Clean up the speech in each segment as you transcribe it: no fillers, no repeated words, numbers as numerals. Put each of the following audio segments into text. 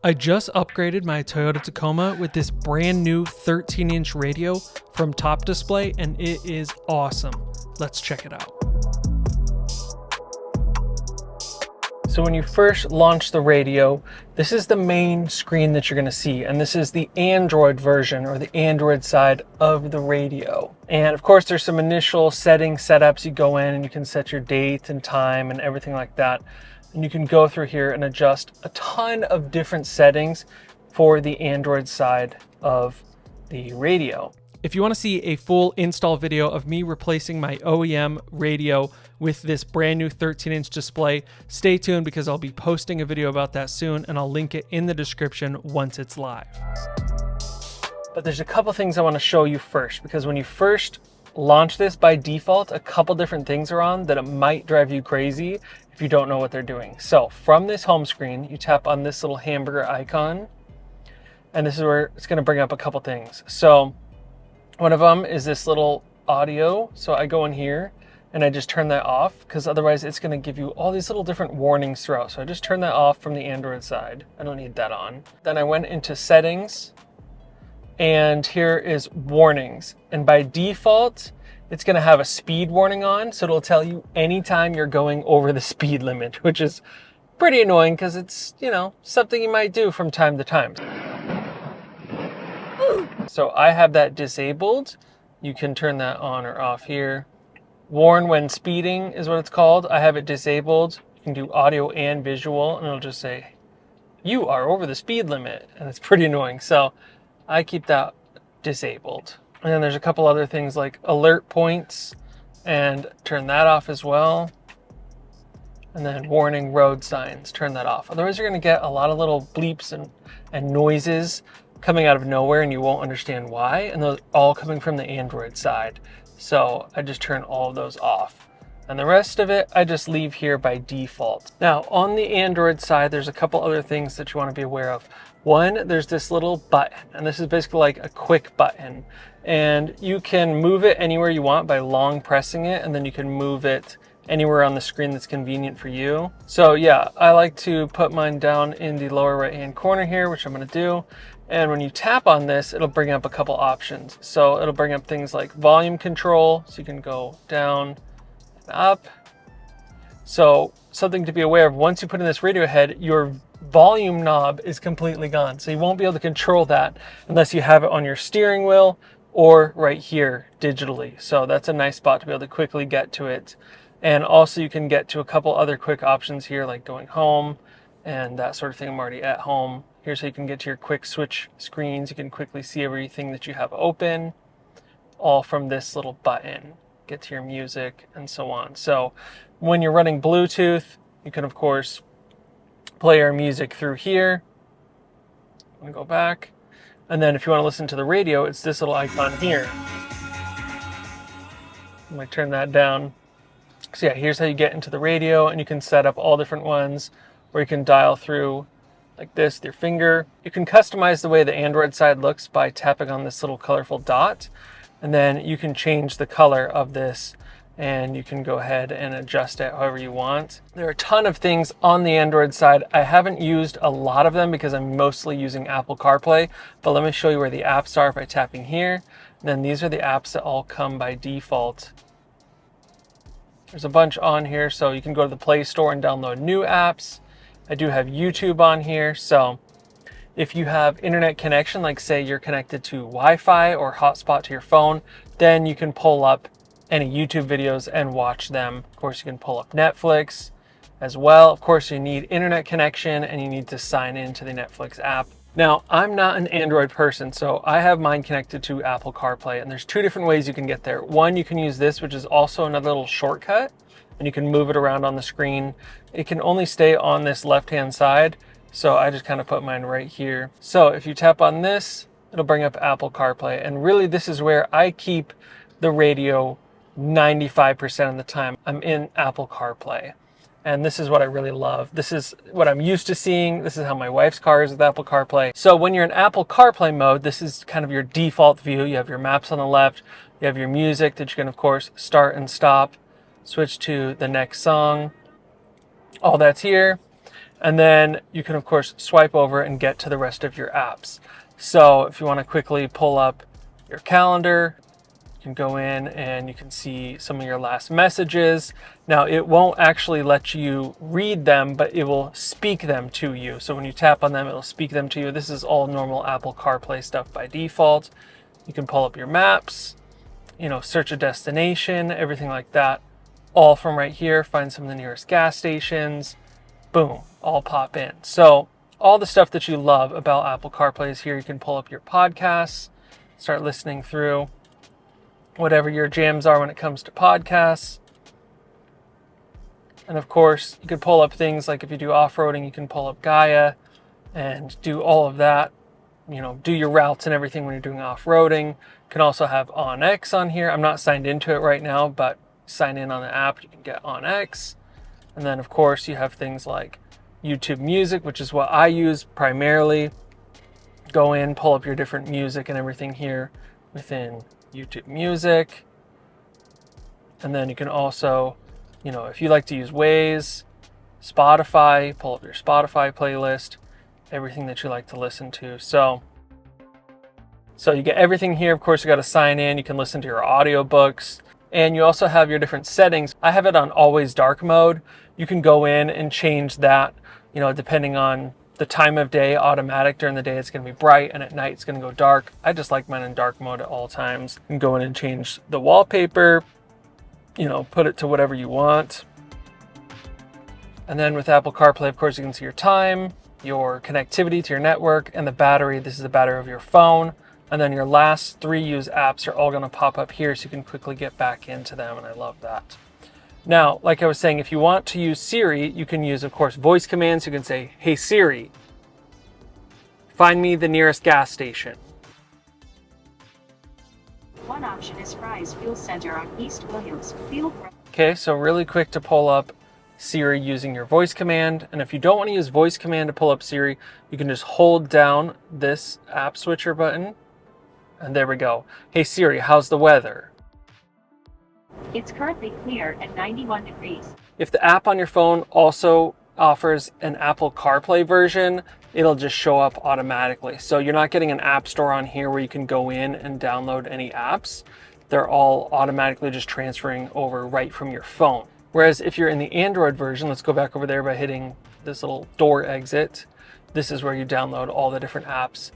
I just upgraded my Toyota Tacoma with this brand new 13-inch radio from Top Display, and it is awesome. Let's check it out. So when you first launch the radio, this is the main screen that you're going to see, and this is the Android version or the Android side of the radio. And of course there's some initial setups. You go in and you can set your date and time and everything like that. And you can go through here and adjust a ton of different settings for the Android side of the radio. If you want to see a full install video of me replacing my OEM radio with this brand new 13-inch display, stay tuned because I'll be posting a video about that soon, and I'll link it in the description once it's live. But there's a couple things I want to show you first, because when you first launch this, by default, a couple different things are on that it might drive you crazy if you don't know what they're doing. So from this home screen, you tap on this little hamburger icon, and this is where it's going to bring up a couple things. So one of them is this little audio. So I go in here and I just turn that off, because otherwise it's going to give you all these little different warnings throughout. So I just turn that off from the Android side. I don't need that on. Then I went into settings, and here is warnings. And by default, it's going to have a speed warning on. So it'll tell you anytime you're going over the speed limit, which is pretty annoying because it's, you know, something you might do from time to time. So I have that disabled. You can turn that on or off here. Warn when speeding is what it's called. I have it disabled. You can do audio and visual, and it'll just say, you are over the speed limit. And it's pretty annoying. So I keep that disabled. And then there's a couple other things like alert points, and turn that off as well. And then warning road signs, turn that off. Otherwise you're going to get a lot of little bleeps and noises coming out of nowhere, and you won't understand why. And those all coming from the Android side. So I just turn all of those off. And the rest of it, I just leave here by default. Now on the Android side, there's a couple other things that you want to be aware of. One, there's this little button, and this is basically like a quick button. And you can move it anywhere you want by long pressing it, and then you can move it anywhere on the screen that's convenient for you. So yeah, I like to put mine down in the lower right hand corner here, which I'm going to do. And when you tap on this, it'll bring up a couple options. So it'll bring up things like volume control, so you can go down and up. So something to be aware of, once you put in this radio head, your volume knob is completely gone. So you won't be able to control that unless you have it on your steering wheel or right here digitally. So that's a nice spot to be able to quickly get to it. And also you can get to a couple other quick options here, like going home and that sort of thing. I'm already at home here, so you can get to your quick switch screens. You can quickly see everything that you have open, all from this little button. Get to your music and so on. So when you're running Bluetooth, you can of course play your music through here. I'm gonna go back. And then if you want to listen to the radio, it's this little icon here. I'm gonna turn that down. So yeah, here's how you get into the radio, and you can set up all different ones, or you can dial through like this with your finger. You can customize the way the Android side looks by tapping on this little colorful dot, and then you can change the color of this, and you can go ahead and adjust it however you want. There are a ton of things on the Android side. I haven't used a lot of them because I'm mostly using Apple CarPlay, but let me show you where the apps are by tapping here. And then these are the apps that all come by default. There's a bunch on here, so you can go to the Play Store and download new apps. I do have YouTube on here, so if you have internet connection, like say you're connected to Wi-Fi or hotspot to your phone, then you can pull up any YouTube videos and watch them. Of course, you can pull up Netflix as well. Of course, you need internet connection and you need to sign into the Netflix app. Now, I'm not an Android person, so I have mine connected to Apple CarPlay, and there's two different ways you can get there. One, you can use this, which is also another little shortcut, and you can move it around on the screen. It can only stay on this left-hand side, so I just kind of put mine right here. So if you tap on this, it'll bring up Apple CarPlay, and really this is where I keep the radio 95% of the time. I'm in Apple CarPlay. And this is what I really love. This is what I'm used to seeing. This is how my wife's car is with Apple CarPlay. So when you're in Apple CarPlay mode, this is kind of your default view. You have your maps on the left. You have your music that you can, of course, start and stop. Switch to the next song. All that's here. And then you can, of course, swipe over and get to the rest of your apps. So if you want to quickly pull up your calendar, you can go in and you can see some of your last messages. Now, it won't actually let you read them, but it will speak them to you. So when you tap on them, it'll speak them to you. This is all normal Apple CarPlay stuff by default. You can pull up your maps, search a destination, everything like that, all from right here. Find some of the nearest gas stations. Boom, all pop in. So all the stuff that you love about Apple CarPlay is here. You can pull up your podcasts, start listening through whatever your jams are when it comes to podcasts. And of course, you could pull up things like if you do off-roading, you can pull up Gaia and do all of that. Do your routes and everything when you're doing off-roading. You can also have OnX on here. I'm not signed into it right now, but sign in on the app, you can get OnX. And then, of course, you have things like YouTube Music, which is what I use primarily. Go in, pull up your different music and everything here within YouTube Music. And then you can also, if you like to use Waze, Spotify, pull up your Spotify playlist, everything that you like to listen to. So you get everything here. Of course, you got to sign in. You can listen to your audiobooks. And you also have your different settings. I have it on always dark mode. You can go in and change that, depending on the time of day. Automatic during the day, it's going to be bright, and at night, it's going to go dark. I just like mine in dark mode at all times. You can go in and change the wallpaper, put it to whatever you want. And then with Apple CarPlay, of course, you can see your time, your connectivity to your network, and the battery. This is the battery of your phone. And then your last 3 used apps are all going to pop up here so you can quickly get back into them, and I love that. Now, like I was saying, if you want to use Siri, you can use, of course, voice commands. You can say, "Hey Siri, find me the nearest gas station." One option is Fry's Fuel Center on East Williams Field. Okay, so really quick to pull up Siri using your voice command. And if you don't want to use voice command to pull up Siri, you can just hold down this app switcher button. And there we go. "Hey Siri, how's the weather?" It's currently clear at 91 degrees. If the app on your phone also offers an Apple CarPlay version, it'll just show up automatically. So you're not getting an app store on here where you can go in and download any apps. They're all automatically just transferring over right from your phone. Whereas if you're in the Android version, let's go back over there by hitting this little door exit. This is where you download all the different apps.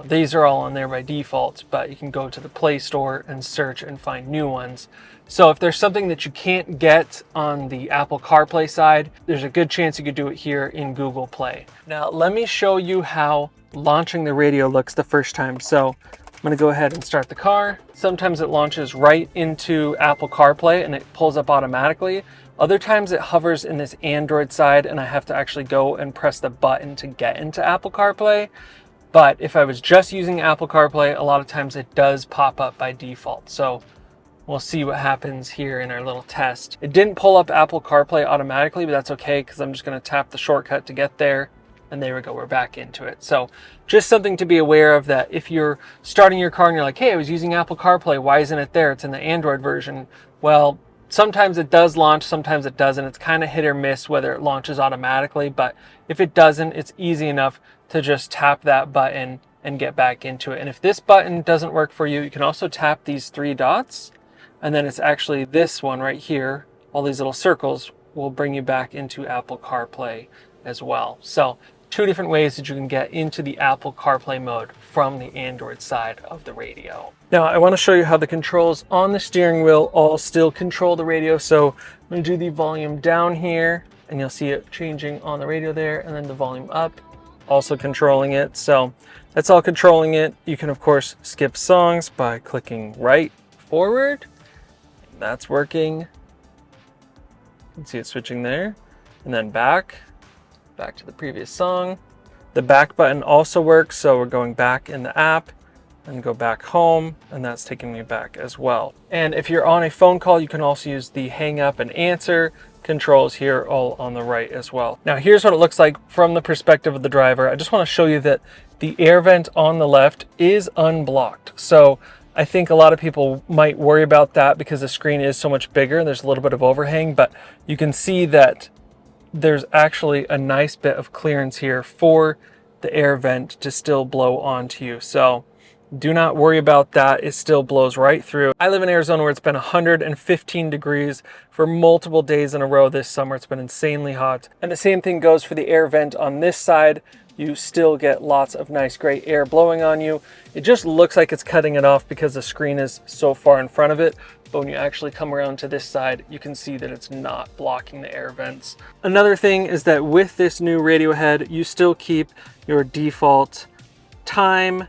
These are all on there by default, but you can go to the Play Store and search and find new ones. So if there's something that you can't get on the Apple CarPlay side, there's a good chance you could do it here in Google Play. Now, let me show you how launching the radio looks the first time. So I'm going to go ahead and start the car. Sometimes it launches right into Apple CarPlay and it pulls up automatically. Other times it hovers in this Android side and I have to actually go and press the button to get into Apple CarPlay. But if I was just using Apple CarPlay, a lot of times it does pop up by default. So we'll see what happens here in our little test. It didn't pull up Apple CarPlay automatically, but that's okay because I'm just going to tap the shortcut to get there. And there we go, we're back into it. So just something to be aware of, that if you're starting your car and you're like, "Hey, I was using Apple CarPlay, why isn't it there? It's in the Android version." Well, sometimes it does launch, sometimes it doesn't. It's kind of hit or miss whether it launches automatically, but if it doesn't, it's easy enough to just tap that button and get back into it. And if this button doesn't work for you, you can also tap these 3 dots, and then it's actually this one right here. All these little circles will bring you back into Apple CarPlay as well. So 2 different ways that you can get into the Apple CarPlay mode from the Android side of the radio. Now, I want to show you how the controls on the steering wheel all still control the radio. So I'm going to do the volume down here, and you'll see it changing on the radio there, and then the volume up, also controlling it. So that's all controlling it. You can, of course, skip songs by clicking right forward. That's working. You can see it switching there, and then back to the previous song. The back button also works, so we're going back in the app and go back home, and that's taking me back as well. And if you're on a phone call, you can also use the hang up and answer controls here, all on the right as well. Now here's what it looks like from the perspective of the driver. I just want to show you that the air vent on the left is unblocked. So I think a lot of people might worry about that because the screen is so much bigger and there's a little bit of overhang, but you can see that there's actually a nice bit of clearance here for the air vent to still blow onto you. So do not worry about that. It still blows right through. I live in Arizona where it's been 115 degrees for multiple days in a row this summer. It's been insanely hot. And the same thing goes for the air vent on this side. You still get lots of nice gray air blowing on you. It just looks like it's cutting it off because the screen is so far in front of it. But when you actually come around to this side, you can see that it's not blocking the air vents. Another thing is that with this new radio head, you still keep your default time,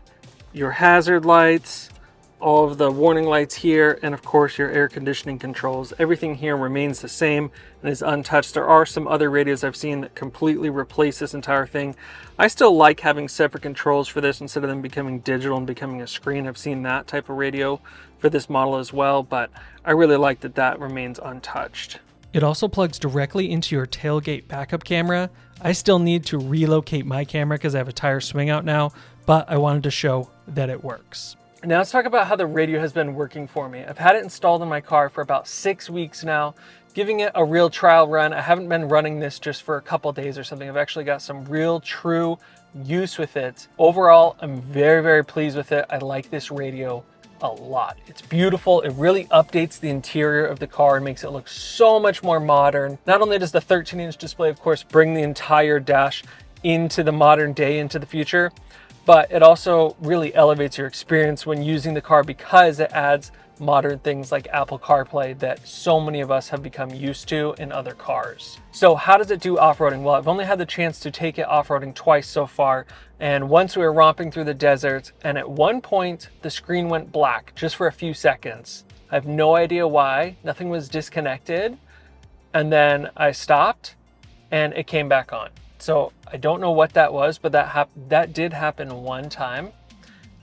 your hazard lights, all of the warning lights here, and of course your air conditioning controls. Everything here remains the same and is untouched. There are some other radios I've seen that completely replace this entire thing. I still like having separate controls for this instead of them becoming digital and becoming a screen. I've seen that type of radio for this model as well, but I really like that that remains untouched. It also plugs directly into your tailgate backup camera. I still need to relocate my camera because I have a tire swing out now, but I wanted to show that it works. Now let's talk about how the radio has been working for me. I've had it installed in my car for about 6 weeks now, giving it a real trial run. I haven't been running this just for a couple days or something. I've actually got some real true use with it. Overall, I'm very, very pleased with it. I like this radio a lot. It's beautiful. It really updates the interior of the car and makes it look so much more modern. Not only does the 13-inch display, of course, bring the entire dash into the modern day, into the future, but it also really elevates your experience when using the car because it adds modern things like Apple CarPlay that so many of us have become used to in other cars. So how does it do off-roading? Well, I've only had the chance to take it off-roading twice so far. And once we were romping through the desert, and at one point the screen went black just for a few seconds. I have no idea why. Nothing was disconnected. And then I stopped and it came back on. So I don't know what that was, but that did happen one time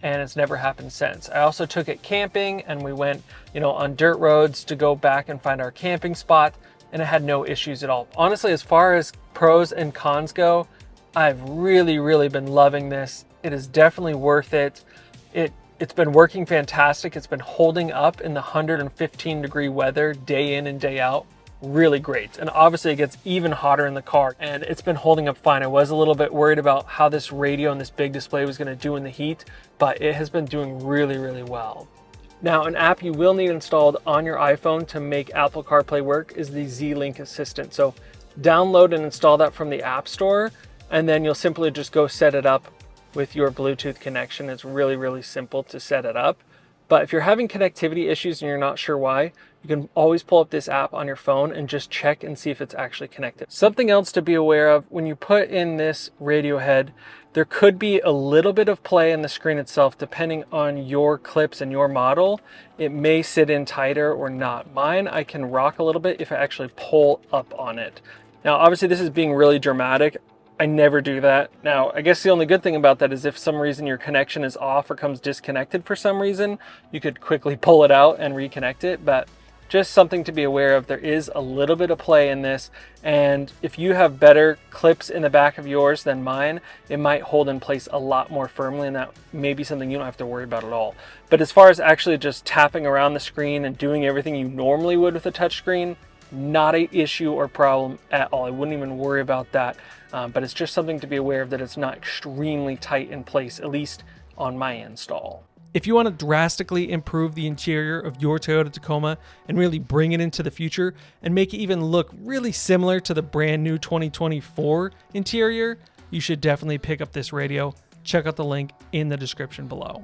and it's never happened since. I also took it camping and we went, on dirt roads to go back and find our camping spot, and it had no issues at all. Honestly, as far as pros and cons go, I've really, really been loving this. It is definitely worth it. It's been working fantastic. It's been holding up in the 115-degree weather day in and day out. Really great. And obviously it gets even hotter in the car, and it's been holding up fine. I was a little bit worried about how this radio and this big display was going to do in the heat, but it has been doing really, really well. Now, an app you will need installed on your iPhone to make Apple CarPlay work is the Z-Link Assistant. So download and install that from the App Store, and then you'll simply just go set it up with your Bluetooth connection. It's really, really simple to set it up. But if you're having connectivity issues and you're not sure why, you can always pull up this app on your phone and just check and see if it's actually connected. Something else to be aware of, when you put in this radio head, there could be a little bit of play in the screen itself depending on your clips and your model. It may sit in tighter or not. Mine, I can rock a little bit if I actually pull up on it. Now, obviously this is being really dramatic. I never do that. Now, I guess the only good thing about that is if some reason your connection is off or comes disconnected for some reason, you could quickly pull it out and reconnect it. But just something to be aware of. There is a little bit of play in this, and if you have better clips in the back of yours than mine, it might hold in place a lot more firmly, and that may be something you don't have to worry about at all. But as far as actually just tapping around the screen and doing everything you normally would with a touchscreen, not an issue or problem at all. I wouldn't even worry about that. But it's just something to be aware of, that it's not extremely tight in place, at least on my install. If you want to drastically improve the interior of your Toyota Tacoma and really bring it into the future and make it even look really similar to the brand new 2024 interior, you should definitely pick up this radio. Check out the link in the description below.